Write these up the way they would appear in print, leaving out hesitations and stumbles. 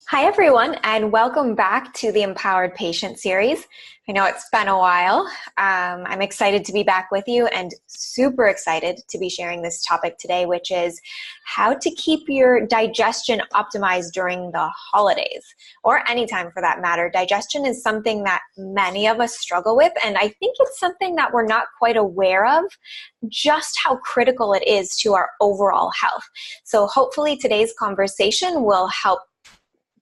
Hi, everyone, and welcome back to the Empowered Patient series. I know it's been a while. I'm excited to be back with you and super excited to be sharing this topic today, which is how to keep your digestion optimized during the holidays, or anytime for that matter. Digestion is something that many of us struggle with, and I think it's something that we're not quite aware of, just how critical it is to our overall health. So hopefully today's conversation will help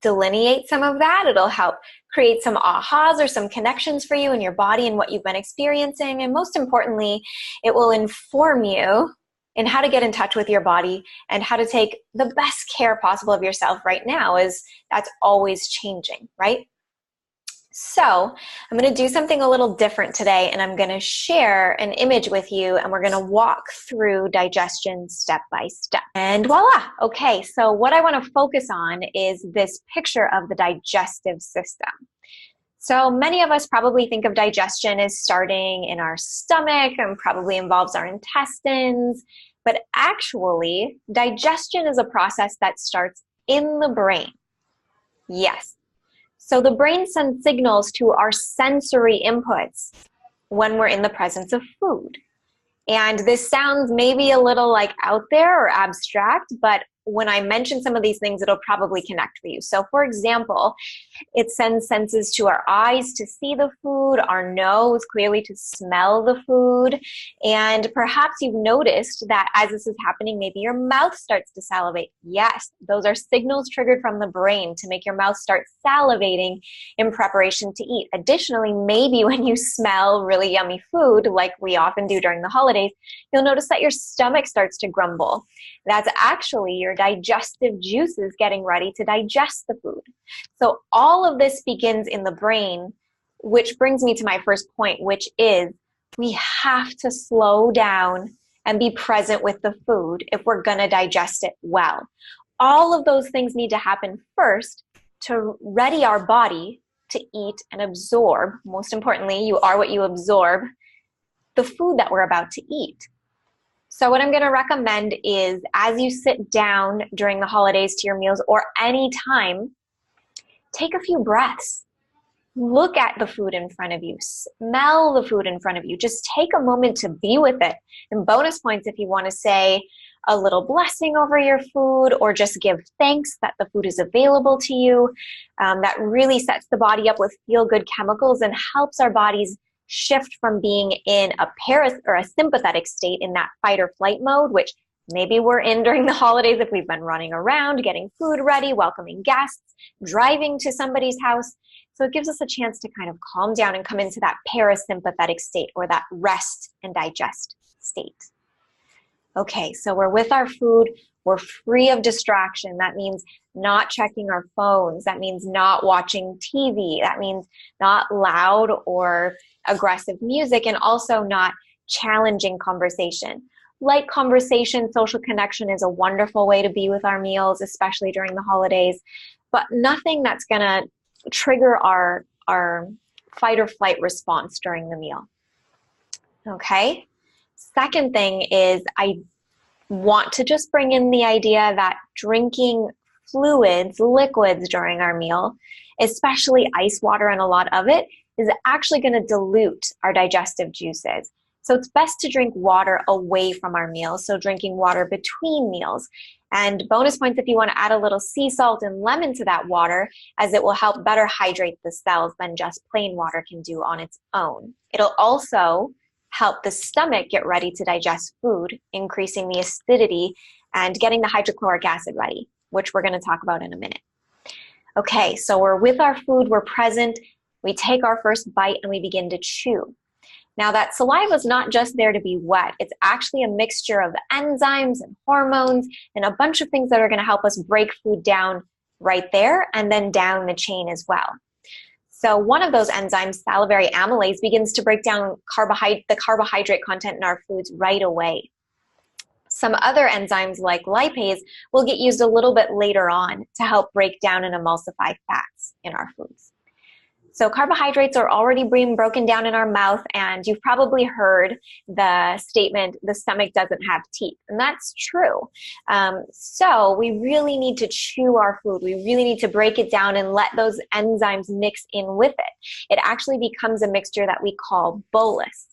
delineate some of that. It'll help create some ahas or some connections for you in your body and what you've been experiencing. And most importantly, it will inform you in how to get in touch with your body and how to take the best care possible of yourself right now, as that's always changing, right? So I'm going to do something a little different today, and I'm going to share an image with you, and we're going to walk through digestion step by step. And voila! Okay, so what I want to focus on is this picture of the digestive system. So many of us probably think of digestion as starting in our stomach and probably involves our intestines, but actually, digestion is a process that starts in the brain. Yes. So the brain sends signals to our sensory inputs when we're in the presence of food. And this sounds maybe a little like out there or abstract, but when I mention some of these things, it'll probably connect for you. So for example, it sends senses to our eyes to see the food, our nose clearly to smell the food, and perhaps you've noticed that as this is happening, maybe your mouth starts to salivate. Yes, those are signals triggered from the brain to make your mouth start salivating in preparation to eat. Additionally, maybe when you smell really yummy food, like we often do during the holidays, you'll notice that your stomach starts to grumble. That's actually your digestive juices getting ready to digest the food. So all of this begins in the brain, which brings me to my first point, which is we have to slow down and be present with the food if we're going to digest it well. All of those things need to happen first to ready our body to eat and absorb. Most importantly, you are what you absorb, the food that we're about to eat. So what I'm going to recommend is, as you sit down during the holidays to your meals or any time, take a few breaths. Look at the food in front of you. Smell the food in front of you. Just take a moment to be with it. And bonus points if you want to say a little blessing over your food or just give thanks that the food is available to you. That really sets the body up with feel-good chemicals and helps our bodies shift from being in a sympathetic state in that fight or flight mode, which maybe we're in during the holidays if we've been running around, getting food ready, welcoming guests, driving to somebody's house. So it gives us a chance to kind of calm down and come into that parasympathetic state or that rest and digest state. Okay, so we're with our food. We're free of distraction. That means not checking our phones. That means not watching TV. That means not loud or aggressive music, and also not challenging conversation. Light conversation, social connection is a wonderful way to be with our meals, especially during the holidays, but nothing that's going to trigger our fight or flight response during the meal. Okay? Second thing is I want to just bring in the idea that drinking fluids, liquids during our meal, especially ice water and a lot of it, is actually going to dilute our digestive juices. So it's best to drink water away from our meals, so drinking water between meals. And bonus points if you want to add a little sea salt and lemon to that water, as it will help better hydrate the cells than just plain water can do on its own. It'll also help the stomach get ready to digest food, increasing the acidity and getting the hydrochloric acid ready, which we're going to talk about in a minute. Okay, so we're with our food, we're present, we take our first bite and we begin to chew. Now that saliva is not just there to be wet, it's actually a mixture of enzymes and hormones and a bunch of things that are going to help us break food down right there and then down the chain as well. So one of those enzymes, salivary amylase, begins to break down the carbohydrate content in our foods right away. Some other enzymes like lipase will get used a little bit later on to help break down and emulsify fats in our foods. So carbohydrates are already being broken down in our mouth, and you've probably heard the statement, the stomach doesn't have teeth, and that's true. So we really need to chew our food. We really need to break it down and let those enzymes mix in with it. It actually becomes a mixture that we call bolus.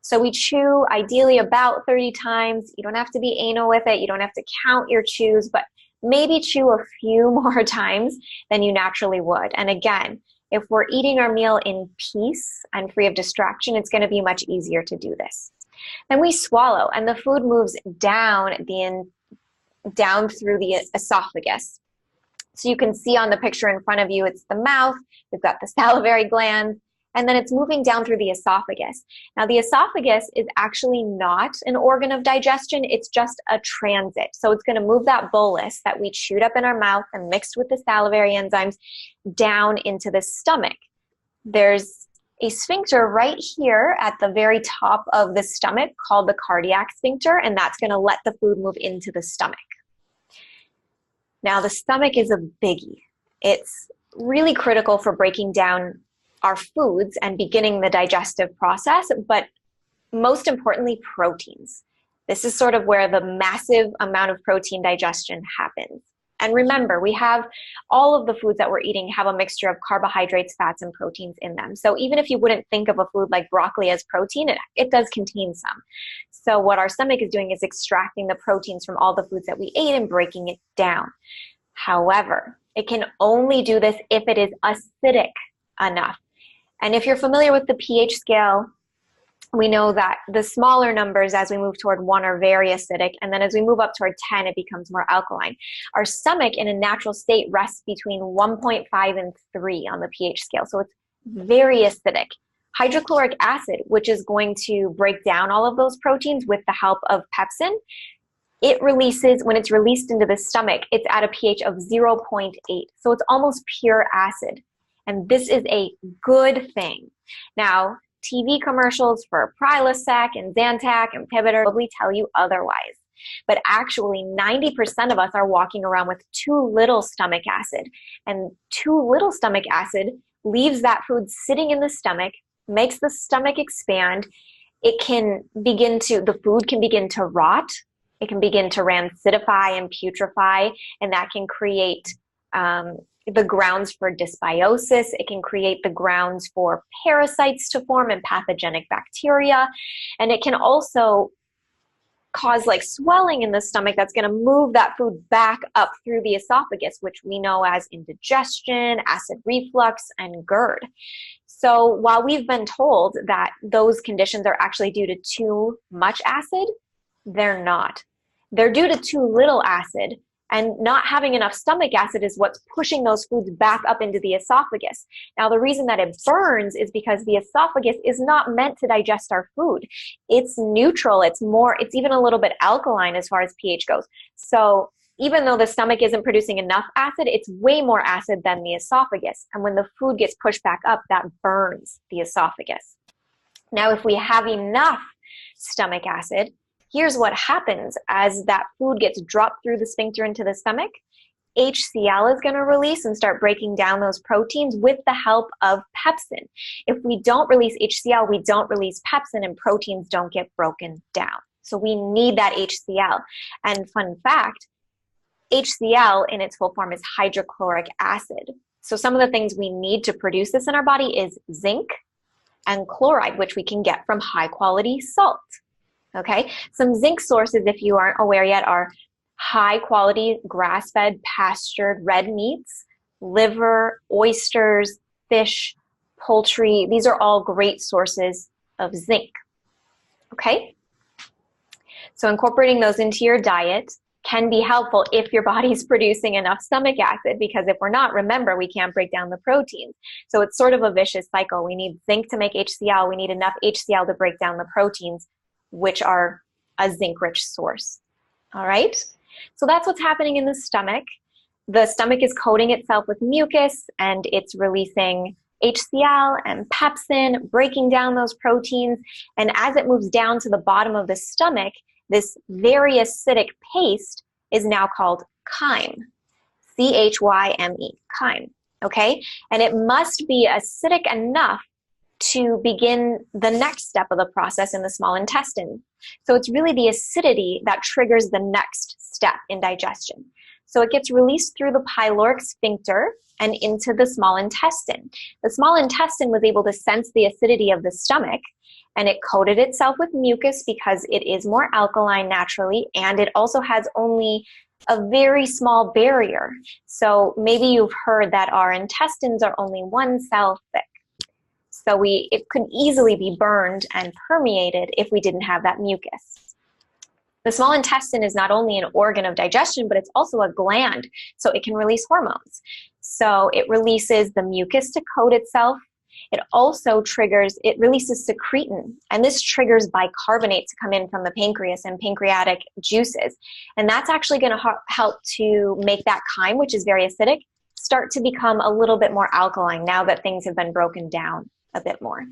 So we chew ideally about 30 times. You don't have to be anal with it. You don't have to count your chews, but maybe chew a few more times than you naturally would. And again, if we're eating our meal in peace and free of distraction, it's going to be much easier to do this. Then we swallow, and the food moves down through the esophagus. So you can see on the picture in front of you, it's the mouth, we've got the salivary glands, and then it's moving down through the esophagus. Now, the esophagus is actually not an organ of digestion, it's just a transit. So it's going to move that bolus that we chewed up in our mouth and mixed with the salivary enzymes down into the stomach. There's a sphincter right here at the very top of the stomach called the cardiac sphincter, and that's going to let the food move into the stomach. Now, the stomach is a biggie. It's really critical for breaking down our foods and beginning the digestive process, but most importantly, proteins. This is sort of where the massive amount of protein digestion happens. And remember, we have all of the foods that we're eating have a mixture of carbohydrates, fats, and proteins in them. So even if you wouldn't think of a food like broccoli as protein, it does contain some. So what our stomach is doing is extracting the proteins from all the foods that we ate and breaking it down. However, it can only do this if it is acidic enough. And if you're familiar with the pH scale, we know that the smaller numbers as we move toward 1 are very acidic, and then as we move up toward 10, it becomes more alkaline. Our stomach in a natural state rests between 1.5 and 3 on the pH scale, so it's very acidic. Hydrochloric acid, which is going to break down all of those proteins with the help of pepsin, it releases, when it's released into the stomach, it's at a pH of 0.8, so it's almost pure acid. And this is a good thing. Now, TV commercials for Prilosec and Zantac and Pivoter probably tell you otherwise. But actually, 90% of us are walking around with too little stomach acid. And too little stomach acid leaves that food sitting in the stomach, makes the stomach expand. The food can begin to rot. It can begin to rancidify and putrefy, and that can create the grounds for dysbiosis. It can create the grounds for parasites to form and pathogenic bacteria. And it can also cause like swelling in the stomach that's going to move that food back up through the esophagus, which we know as indigestion, acid reflux, and GERD. So while we've been told that those conditions are actually due to too much acid, they're not. They're due to too little acid. And not having enough stomach acid is what's pushing those foods back up into the esophagus. Now, the reason that it burns is because the esophagus is not meant to digest our food. It's neutral. It's even a little bit alkaline as far as pH goes. So even though the stomach isn't producing enough acid, it's way more acid than the esophagus. And when the food gets pushed back up, that burns the esophagus. Now, if we have enough stomach acid, here's what happens as that food gets dropped through the sphincter into the stomach. HCl is going to release and start breaking down those proteins with the help of pepsin. If we don't release HCl, we don't release pepsin, and proteins don't get broken down. So we need that HCl. And fun fact, HCl in its full form is hydrochloric acid. So some of the things we need to produce this in our body is zinc and chloride, which we can get from high quality salt. Okay, some zinc sources, if you aren't aware yet, are high quality grass-fed pastured red meats, liver, oysters, fish, poultry. These are all great sources of zinc. Okay, so incorporating those into your diet can be helpful if your body's producing enough stomach acid, because if we're not, remember, we can't break down the proteins. So it's sort of a vicious cycle. We need zinc to make HCl. We need enough HCl to break down the proteins, which are a zinc-rich source. All right? So that's what's happening in the stomach. The stomach is coating itself with mucus, and it's releasing HCl and pepsin, breaking down those proteins. And as it moves down to the bottom of the stomach, this very acidic paste is now called chyme, C-H-Y-M-E, chyme. okay? And it must be acidic enough to begin the next step of the process in the small intestine. So it's really the acidity that triggers the next step in digestion. So it gets released through the pyloric sphincter and into the small intestine. The small intestine was able to sense the acidity of the stomach, and it coated itself with mucus because it is more alkaline naturally, and it also has only a very small barrier. So maybe you've heard that our intestines are only 1 cell thick. So it could easily be burned and permeated if we didn't have that mucus. The small intestine is not only an organ of digestion, but it's also a gland, so it can release hormones. So it releases the mucus to coat itself. It also releases secretin, and this triggers bicarbonate to come in from the pancreas and pancreatic juices. And that's actually going to help to make that chyme, which is very acidic, start to become a little bit more alkaline now that things have been broken down a bit more.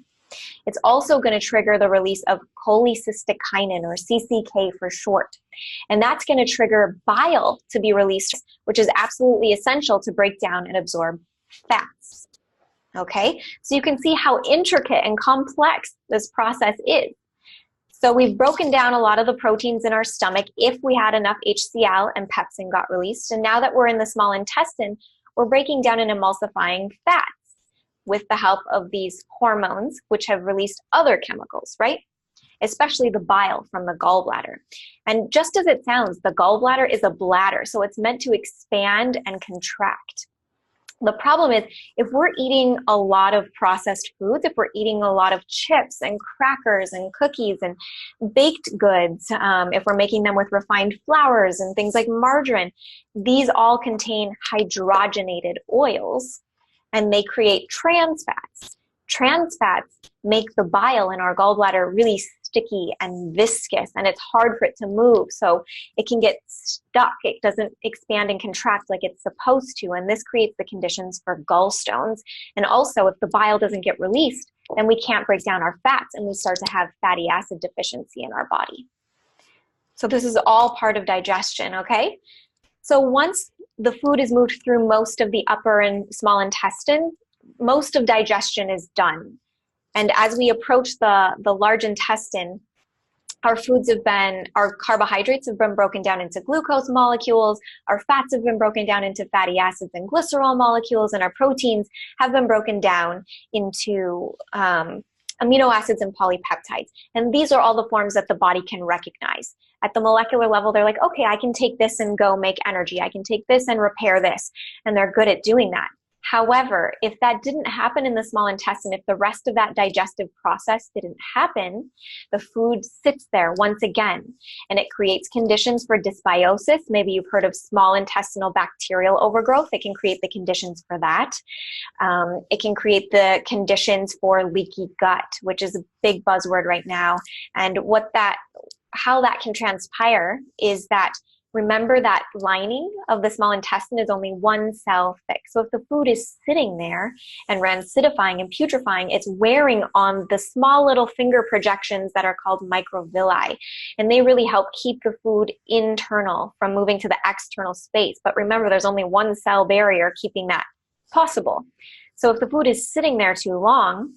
It's also going to trigger the release of cholecystokinin, or CCK for short. And that's going to trigger bile to be released, which is absolutely essential to break down and absorb fats. Okay, so you can see how intricate and complex this process is. So we've broken down a lot of the proteins in our stomach if we had enough HCl and pepsin got released. And now that we're in the small intestine, we're breaking down and emulsifying fats with the help of these hormones, which have released other chemicals, right? Especially the bile from the gallbladder. And just as it sounds, the gallbladder is a bladder, so it's meant to expand and contract. The problem is, if we're eating a lot of processed foods, if we're eating a lot of chips and crackers and cookies and baked goods, if we're making them with refined flours and things like margarine, these all contain hydrogenated oils, and they create trans fats. Trans fats make the bile in our gallbladder really sticky and viscous, and it's hard for it to move, so it can get stuck. It doesn't expand and contract like it's supposed to, and this creates the conditions for gallstones. And also, if the bile doesn't get released, then we can't break down our fats, and we start to have fatty acid deficiency in our body. So this is all part of digestion, okay? So once the food is moved through most of the upper and small intestine, most of digestion is done. And as we approach the large intestine, our carbohydrates have been broken down into glucose molecules, our fats have been broken down into fatty acids and glycerol molecules, and our proteins have been broken down into amino acids and polypeptides. And these are all the forms that the body can recognize. At the molecular level, they're like, okay, I can take this and go make energy. I can take this and repair this. And they're good at doing that. However, if that didn't happen in the small intestine, if the rest of that digestive process didn't happen, the food sits there once again, and it creates conditions for dysbiosis. Maybe you've heard of small intestinal bacterial overgrowth. It can create the conditions for that. It can create the conditions for leaky gut, which is a big buzzword right now. And how that can transpire is that, remember that lining of the small intestine is only 1 cell thick. So if the food is sitting there and rancidifying and putrefying, it's wearing on the small little finger projections that are called microvilli. And they really help keep the food internal from moving to the external space. But remember, there's only 1 cell barrier keeping that possible. So if the food is sitting there too long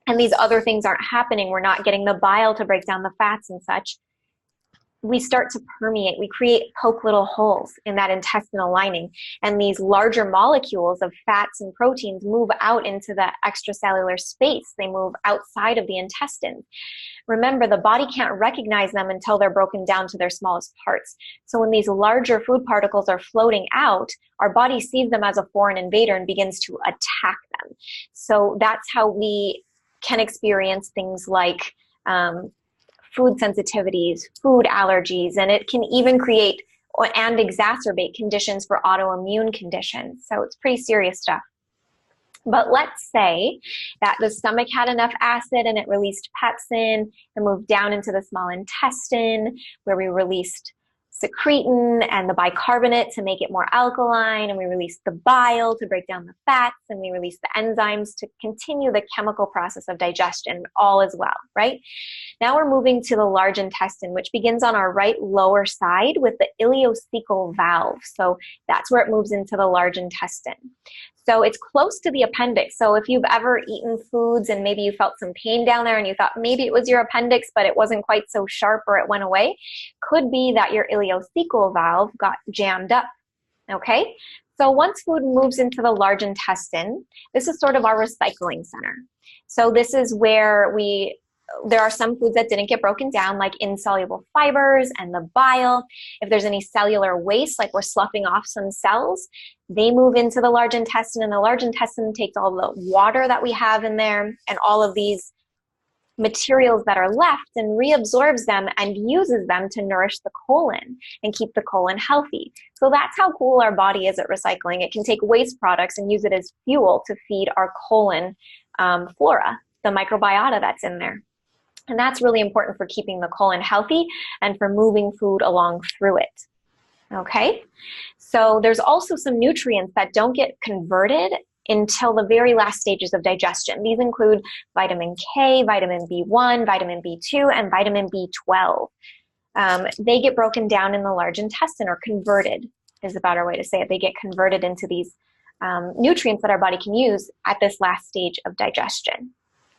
and these other things aren't happening, we're not getting the bile to break down the fats and such, we start to permeate. We poke little holes in that intestinal lining, and these larger molecules of fats and proteins move out into the extracellular space. They move outside of the intestine. Remember, the body can't recognize them until they're broken down to their smallest parts. So when these larger food particles are floating out, our body sees them as a foreign invader and begins to attack them. So that's how we can experience things like food sensitivities, food allergies, and it can even create and exacerbate conditions for autoimmune conditions. So it's pretty serious stuff. But let's say that the stomach had enough acid and it released pepsin and moved down into the small intestine, where we released secretin and the bicarbonate to make it more alkaline, and we release the bile to break down the fats, and we release the enzymes to continue the chemical process of digestion, all as well, right? Now we're moving to the large intestine, which begins on our right lower side with the ileocecal valve. So that's where it moves into the large intestine. So it's close to the appendix. So if you've ever eaten foods and maybe you felt some pain down there and you thought maybe it was your appendix, but it wasn't quite so sharp or it went away, could be that your ileocecal valve got jammed up, okay? So once food moves into the large intestine, this is sort of our recycling center. So this is where there are some foods that didn't get broken down, like insoluble fibers and the bile. If there's any cellular waste, like we're sloughing off some cells, they move into the large intestine, and the large intestine takes all the water that we have in there and all of these materials that are left and reabsorbs them and uses them to nourish the colon and keep the colon healthy. So that's how cool our body is at recycling. It can take waste products and use it as fuel to feed our colon flora, the microbiota that's in there. And that's really important for keeping the colon healthy and for moving food along through it. Okay? So there's also some nutrients that don't get converted until the very last stages of digestion. These include vitamin K, vitamin B1, vitamin B2, and vitamin B12. They get broken down in the large intestine, or converted is a better way to say it. They get converted into these nutrients that our body can use at this last stage of digestion.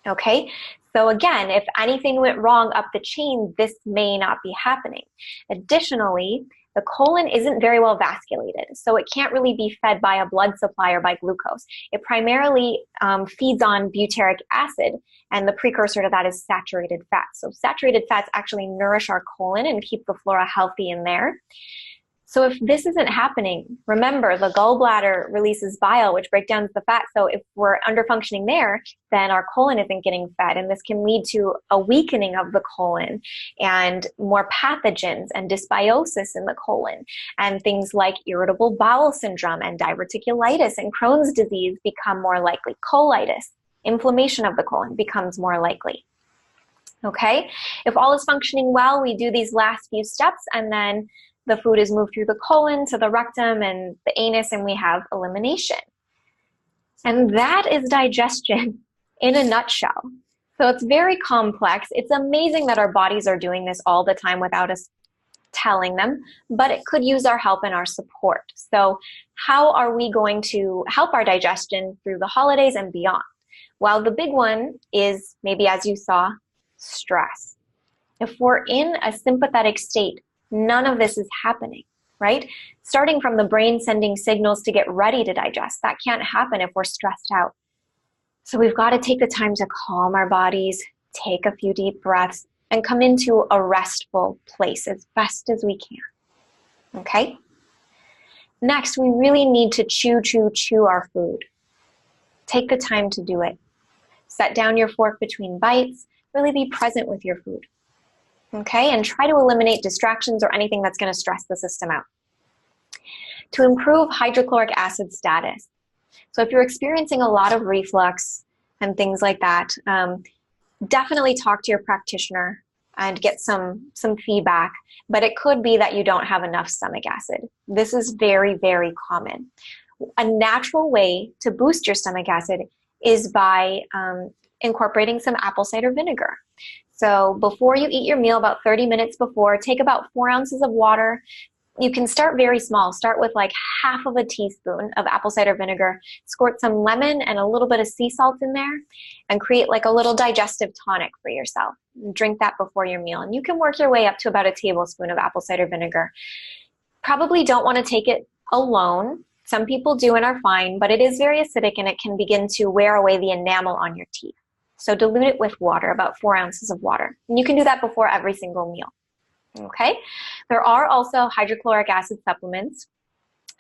Okay, so again, if anything went wrong up the chain, this may not be happening. Additionally, the colon isn't very well vasculated, so it can't really be fed by a blood supply or by glucose. It primarily feeds on butyric acid, and the precursor to that is saturated fats. So saturated fats actually nourish our colon and keep the flora healthy in there. So if this isn't happening, remember the gallbladder releases bile, which breaks down the fat. So if we're underfunctioning there, then our colon isn't getting fed. And this can lead to a weakening of the colon and more pathogens and dysbiosis in the colon. And things like irritable bowel syndrome and diverticulitis and Crohn's disease become more likely. Colitis, inflammation of the colon, becomes more likely. Okay? If all is functioning well, we do these last few steps, and then the food is moved through the colon to the rectum and the anus, and we have elimination. And that is digestion in a nutshell. So it's very complex. It's amazing that our bodies are doing this all the time without us telling them, but it could use our help and our support. So how are we going to help our digestion through the holidays and beyond? Well, the big one is, maybe as you saw, stress. If we're in a sympathetic state, none of this is happening, right? Starting from the brain sending signals to get ready to digest, that can't happen if we're stressed out. So we've got to take the time to calm our bodies, take a few deep breaths, and come into a restful place as best as we can, okay? Next, we really need to chew our food. Take the time to do it. Set down your fork between bites, really be present with your food. Okay, and try to eliminate distractions or anything that's going to stress the system out. To improve hydrochloric acid status. So if you're experiencing a lot of reflux and things like that, definitely talk to your practitioner and get some feedback, but it could be that you don't have enough stomach acid. This is very, very common. A natural way to boost your stomach acid is by incorporating some apple cider vinegar. So before you eat your meal, about 30 minutes before, take about 4 ounces of water. You can start very small. Start with like half of a teaspoon of apple cider vinegar, squirt some lemon and a little bit of sea salt in there, and create like a little digestive tonic for yourself. Drink that before your meal. And you can work your way up to about a tablespoon of apple cider vinegar. Probably don't want to take it alone. Some people do and are fine, but it is very acidic and it can begin to wear away the enamel on your teeth. So dilute it with water, about 4 ounces of water. And you can do that before every single meal. Okay? There are also hydrochloric acid supplements,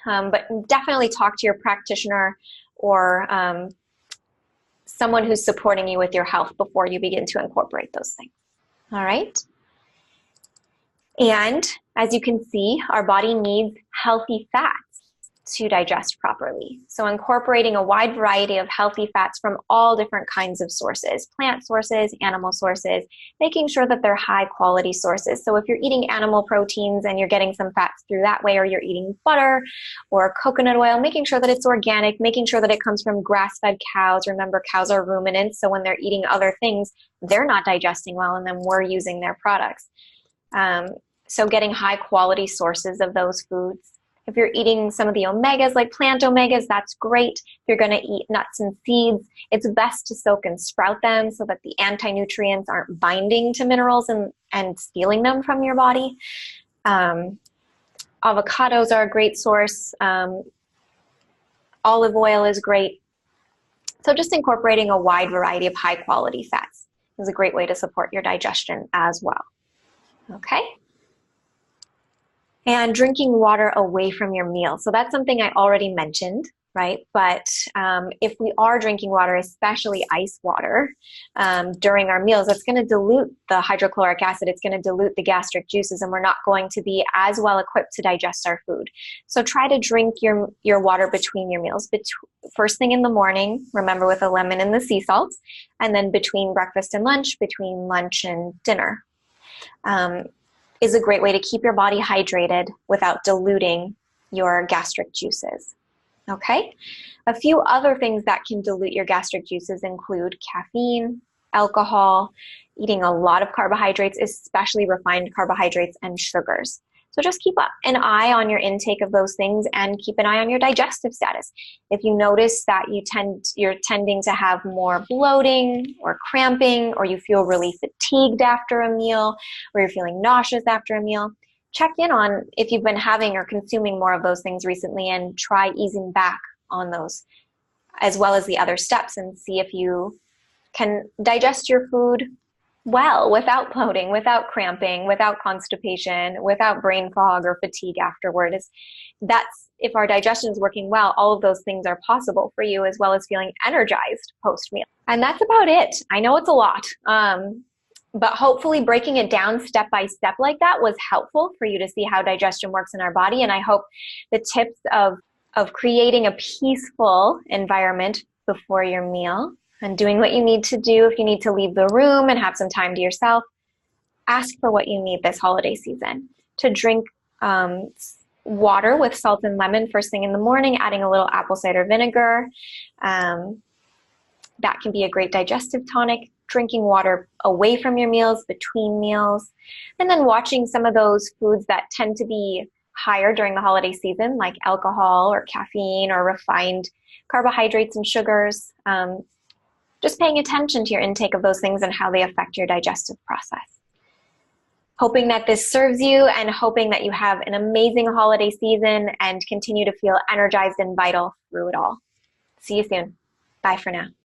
but definitely talk to your practitioner or someone who's supporting you with your health before you begin to incorporate those things. All right? And as you can see, our body needs healthy fats. to digest properly. So incorporating a wide variety of healthy fats from all different kinds of sources, plant sources, animal sources, making sure that they're high quality sources. So if you're eating animal proteins and you're getting some fats through that way, or you're eating butter or coconut oil, making sure that it's organic, making sure that it comes from grass-fed cows. Remember, cows are ruminants, so when they're eating other things, they're not digesting well, and then we're using their products. So getting high quality sources of those foods. If you're eating some of the omegas, like plant omegas, that's great. If you're going to eat nuts and seeds, it's best to soak and sprout them so that the anti-nutrients aren't binding to minerals and stealing them from your body. Avocados are a great source. Olive oil is great. So just incorporating a wide variety of high quality fats is a great way to support your digestion as well. Okay? And drinking water away from your meal. So that's something I already mentioned, right? But if we are drinking water, especially ice water, during our meals, it's going to dilute the hydrochloric acid. It's going to dilute the gastric juices, and we're not going to be as well equipped to digest our food. So try to drink your water between your meals. First thing in the morning, remember, with a lemon and the sea salt, and then between breakfast and lunch, between lunch and dinner. Is a great way to keep your body hydrated without diluting your gastric juices. Okay? A few other things that can dilute your gastric juices include caffeine, alcohol, eating a lot of carbohydrates, especially refined carbohydrates, and sugars. So just keep an eye on your intake of those things, and keep an eye on your digestive status. If you notice that you're tending to have more bloating or cramping, or you feel really fatigued after a meal, or you're feeling nauseous after a meal, check in on if you've been having or consuming more of those things recently, and try easing back on those, as well as the other steps, and see if you can digest your food well, without bloating, without cramping, without constipation, without brain fog or fatigue afterward. That's if our digestion is working well, all of those things are possible for you, as well as feeling energized post-meal. And that's about it. I know it's a lot, but hopefully breaking it down step by step like that was helpful for you to see how digestion works in our body. And I hope the tips of creating a peaceful environment before your meal, and doing what you need to do. If you need to leave the room and have some time to yourself, ask for what you need this holiday season. To drink water with salt and lemon first thing in the morning, adding a little apple cider vinegar. That can be a great digestive tonic. Drinking water away from your meals, between meals. And then watching some of those foods that tend to be higher during the holiday season, like alcohol or caffeine or refined carbohydrates and sugars. Just paying attention to your intake of those things and how they affect your digestive process. Hoping that this serves you, and hoping that you have an amazing holiday season and continue to feel energized and vital through it all. See you soon. Bye for now.